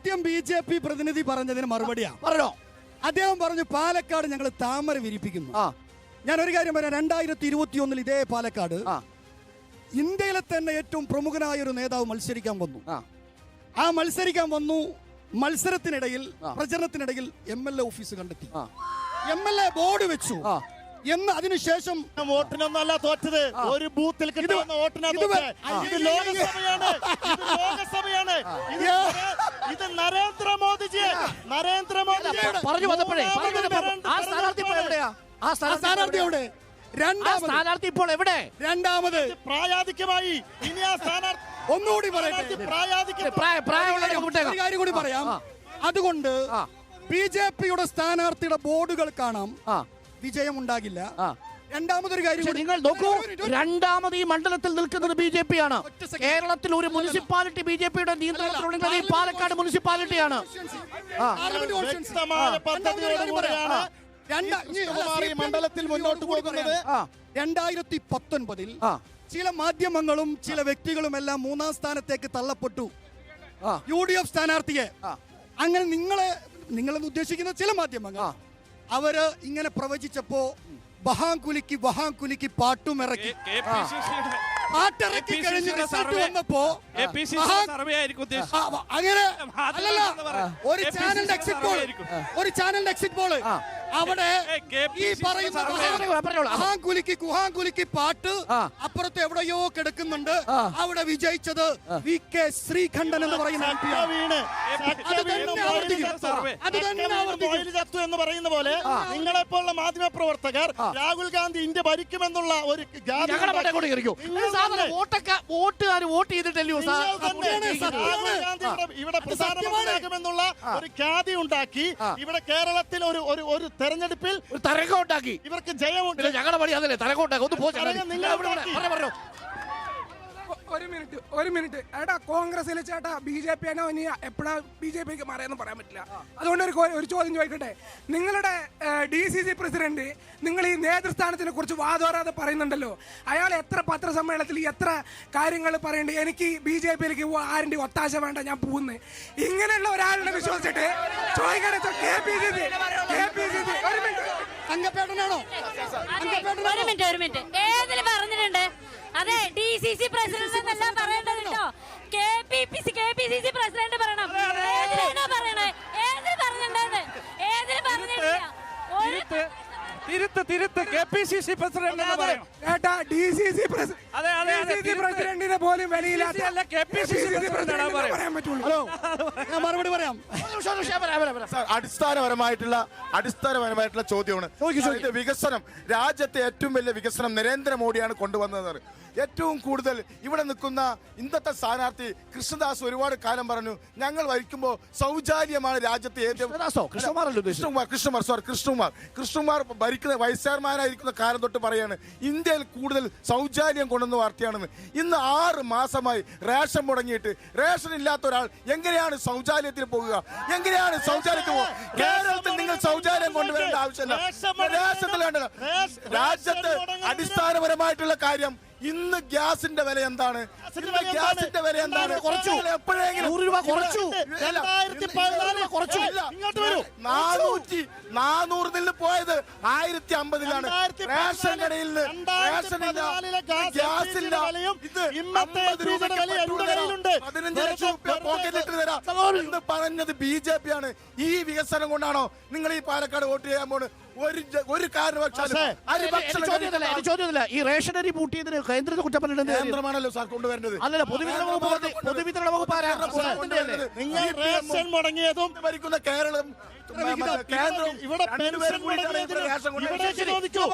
ആദ്യം BJP പ്രതിനിധി പറഞ്ഞതിന് മറുപടിയാണ്. പറഞ്ഞോ? അദ്ദേഹം പറഞ്ഞു പാലക്കാട് ഞങ്ങൾ താമര വിരിപ്പിക്കുന്നു. ഞാൻ ഒരു കാര്യം പറയാം, 2021 ഇതേ പാലക്കാട് ഇന്ത്യയിലെ തന്നെ ഏറ്റവും പ്രമുഖനായ ഒരു നേതാവ് മത്സരിക്കാൻ വന്നു. ആ മത്സരിക്കാൻ വന്നു. മത്സരത്തിനിടയിൽ പ്രചരണത്തിനിടയിൽ MLA ഓഫീസ് കണ്ടെത്തി. MLA ബോർഡ് വെച്ചു. എന്ന് അതിനുശേഷം വോട്ടിനൊന്നല്ല തോറ്റത്, ഒരു ബൂത്തിൽ കിട്ടുന്ന വോട്ടിനാണ് തോറ്റത്. ഇത് ലോകസഭയാണ്, ഇത് നരേന്ദ്രമോദിജി പറഞ്ഞു വന്നപ്പോഴേ സ്ഥാനാർത്ഥി എവിടെ? സ്ഥാനാർത്ഥി ഇപ്പോൾ എവിടെ? രണ്ടാമത് പ്രായാധിക്യമായി. ഇനി ആ സ്ഥാനാർത്ഥി ഒന്നുകൂടി പറയട്ടെ, കാര്യം കൂടി പറയാം. അതുകൊണ്ട് BJPയുടെ സ്ഥാനാർത്ഥിയുടെ ബോർഡുകൾ കാണാം, വിജയമുണ്ടാകില്ല. രണ്ടാമതൊരു കാര്യം നിങ്ങൾ നോക്കൂ, രണ്ടാമത് ഈ മണ്ഡലത്തിൽ നിൽക്കുന്നത് BJP ആണ്. കേരളത്തിൽ ഒരു മുനിസിപ്പാലിറ്റി BJPയുടെ നിയന്ത്രണത്തിലുണ്ടെങ്കിൽ ഈ പാലക്കാട് മുനിസിപ്പാലിറ്റിയാണ്. മണ്ഡലത്തിൽ മുന്നോട്ട് പോകുന്നത് 2019 ചില മാധ്യമങ്ങളും ചില വ്യക്തികളും എല്ലാം 3ാം സ്ഥാനത്തേക്ക് തള്ളപ്പെട്ടു. UDF സ്ഥാനാർത്ഥിയെ അങ്ങനെ നിങ്ങളെന്ന് ഉദ്ദേശിക്കുന്ന ചില മാധ്യമങ്ങൾ അവര് ഇങ്ങനെ പ്രവചിച്ചപ്പോ വഹാംകുലിക്ക് പാട്ടുമിറക്കി. പാട്ടിറക്കി കഴിഞ്ഞ് റിസൾട്ട് വന്നപ്പോ അങ്ങനെ അല്ലല്ല, ഒരു ചാനലിന്റെ എക്സിറ്റ് പോള് അവിടെ ഈ പറയുന്ന കുഹാംകുലിക്ക് പാട്ട് അപ്പുറത്ത് എവിടെയോ കിടക്കുന്നുണ്ട്. അവിടെ വിജയിച്ചത് VK ശ്രീകണ്ഠൻ എന്ന് പറയുന്ന എന്ന് പറയുന്ന പോലെ നിങ്ങളെപ്പോലുള്ള മാധ്യമ പ്രവർത്തകർ രാഹുൽ ഗാന്ധി ഇന്ത്യ ഭരിക്കുമെന്നുള്ള ഒരു വോട്ടുകാർ വോട്ട് ചെയ്തിട്ടല്ലോ ഇവിടെ പ്രധാനമന്ത്രിയാകുമെന്നുള്ള ഒരു ഖ്യാതി ഉണ്ടാക്കി. ഇവിടെ കേരളത്തിൽ ഒരു തെരഞ്ഞെടുപ്പിൽ തരംഗം ഉണ്ടാക്കി. ഇവർക്ക് ജയമുണ്ട്. ഞങ്ങളുടെ പണി അതല്ലേ, തരംഗം ഉണ്ടാക്കി. ഒന്ന് ഒരു മിനിറ്റ് ഏട്ടാ, കോൺഗ്രസിലെ ചേട്ടാ BJP ആണോ ഇനി എപ്പോഴാ BJPക്ക് മാറിയെന്ന് പറയാൻ പറ്റില്ല. അതുകൊണ്ട് ഒരു ചോദ്യം ചോദിക്കട്ടെ. നിങ്ങളുടെ DCC പ്രസിഡന്റ് നിങ്ങൾ ഈ നേതൃസ്ഥാനത്തിനെ കുറിച്ച് വാദോരാതെ പറയുന്നുണ്ടല്ലോ, അയാൾ എത്ര പത്രസമ്മേളനത്തിൽ എത്ര കാര്യങ്ങൾ പറയണ്ടേ, എനിക്ക് BJPയിലേക്ക് ആരുടെ ഒത്താശ വേണ്ട, ഞാൻ പോകുന്നത്, ഇങ്ങനെയുള്ള ഒരാളുടെ വിശ്വസിച്ചിട്ട് ചോദിക്കട്ടെ. KPCC അംഗപേടനാണോ? ഒരു മിനിറ്റ് ഏതിൽ പറഞ്ഞിട്ടുണ്ട്? അതെ, DCC പ്രസിഡന്റ് എന്നല്ല പറയേണ്ടത് കേട്ടോ. KPCC പ്രസിഡന്റ് പറയണം. ഏതിലാണോ പറയണേ? ഏതിൽ പറഞ്ഞിട്ടുണ്ടെന്ന് ഏതിൽ പറഞ്ഞിട്ടില്ല. തിരുത്ത് KPCC പ്രസിഡന്റ് എന്ന് പറയണം. DCC പ്രസിഡന്റിനെ പോലും വെളിയിലാത്ത KPCC പ്രസിഡന്റ് പറയാൻ പറ്റുള്ളൂ. ഹലോ, ഞാൻ മറുപടി പറയാം. അടിസ്ഥാനപരമായിട്ടുള്ള ചോദ്യമാണ്. വികസനം, രാജ്യത്തെ ഏറ്റവും വലിയ വികസനം നരേന്ദ്രമോദിയാണ് കൊണ്ടുവന്നത്. ഏറ്റവും കൂടുതൽ ഇവിടെ നിൽക്കുന്ന ഇന്നത്തെ സ്ഥാനാർത്ഥി കൃഷ്ണദാസ് ഒരുപാട് കാലം പറഞ്ഞു, ഞങ്ങൾ വഹിക്കുമ്പോൾ ശൗചാലയമാണ് രാജ്യത്തെ ഏറ്റവും കൃഷ്ണകുമാർ ഭരിക്കുന്ന വൈസ് ചെയർമാനായിരിക്കുന്ന കാലം തൊട്ട് പറയാണ് ഇന്ത്യയിൽ കൂടുതൽ ശൗചാലയം കൊണ്ടുവന്ന വാർത്തയാണെന്ന്. ഇന്ന് 6 മാസമായി റേഷൻ മുടങ്ങിയിട്ട് റേഷൻ ഇല്ലാത്ത ഒരാൾ എങ്ങനെയാണ് ശൗചാലയത്തിൽ പോകുക? എങ്ങനെയാണ് ശൗചാലയത്തിൽ പോകുക? കേരളത്തിൽ നിങ്ങൾ ശൗചാലയം കൊണ്ടുവരേണ്ട ആവശ്യമില്ല. രാജ്യത്ത് അടിസ്ഥാനപരമായിട്ടുള്ള കാര്യം, ഇന്ന് ഗ്യാസിന്റെ വില എന്താണ്? ഗ്യാസിന്റെ വില എന്താണ്? എപ്പോഴെങ്കിലും 100 രൂപ കുറച്ചു. 400 നിന്ന് പോയത് 1050ലാണ്. റേഷൻ കടയിൽ ഗ്യാസില്ല. ഇത് 50 രൂപയുടെ 15 ലക്ഷം രൂപ പോക്കറ്റിലിട്ട് തരാം എന്ന് പറഞ്ഞത് BJP ആണ്. ഈ വികസനം കൊണ്ടാണോ നിങ്ങൾ ഈ പാലക്കാട് വോട്ട് ചെയ്യാൻ പോകുന്നത്? ഒരു കാരണവശാലും ഈ റേഷനറി പൂട്ടിയതിന് കേന്ദ്രത്തെ കുറ്റപ്പെടുന്നത് കേന്ദ്രമാണല്ലോ സാർ കൊണ്ടുവരേണ്ടത്. അല്ലല്ല, പൊതുവിതരണ വകുപ്പ് നിങ്ങൾ റേഷൻ മുടങ്ങിയതും ഭരിക്കുന്ന കേരളം, കേന്ദ്രവും ഇവിടെ ചോദിക്കൂ.